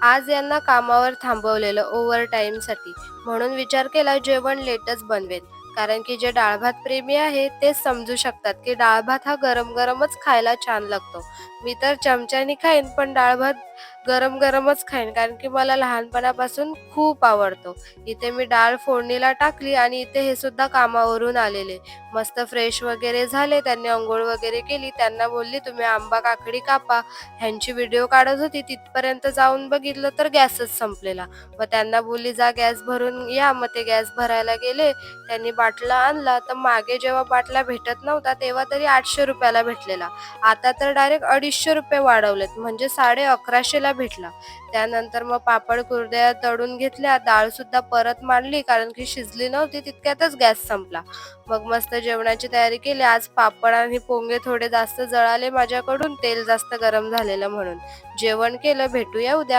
आज यांना कामावर थांबवलेलं ओव्हरटाईमसाठी. म्हणून विचार केला जेवण लेटच बनवेन. कारण की जे डाळ-भात प्रेमी आहे तेच समजू शकतात, की डाळ-भात हा गरम-गरमच खायला छान लागतो. मी तर चमच्यानी खाईन, पण डाळ-भात गरम-गरमच खाईन, कारण की मला लहानपणापासून खूप आवडतो. इथे मी डाळ फोडणीला टाकली आणि इथे हे सुद्धा कामावरून आलेले. मस्त फ्रेश वगैरे झाले, त्यांनी अंघोळ वगैरे केली. त्यांना बोलली, "तुम्ही आंबा, काकडी कापा." ह्यांची व्हिडिओ काढत होती तिथपर्यंत जाऊन बघितलं तर गॅसच संपलेला. मग त्यांना बोलली, "जा गॅस भरून या." मग ते गॅस भरायला गेले. त्यांनी बाटला आणला, तर मागे जेव्हा बाटला भेटत नव्हता तेव्हा तरी ₹800 ला भेटलेला. आता तर डायरेक्ट ₹250 वाढवलेत, म्हणजे 1150 ला भेटला. त्यानंतर मग पापड कुरडया तळून घेतल्या, डाळसुद्धा परत मांडली कारण की शिजली नव्हती, तितक्यातच गॅस संपला. मग मस्त जेवणाची तयारी केली. आज पापड आणि पोंगे थोडे जास्त जळाले माझ्याकडून, तेल जास्त गरम झालेलं म्हणून. जेवण केलं. भेटूया उद्या.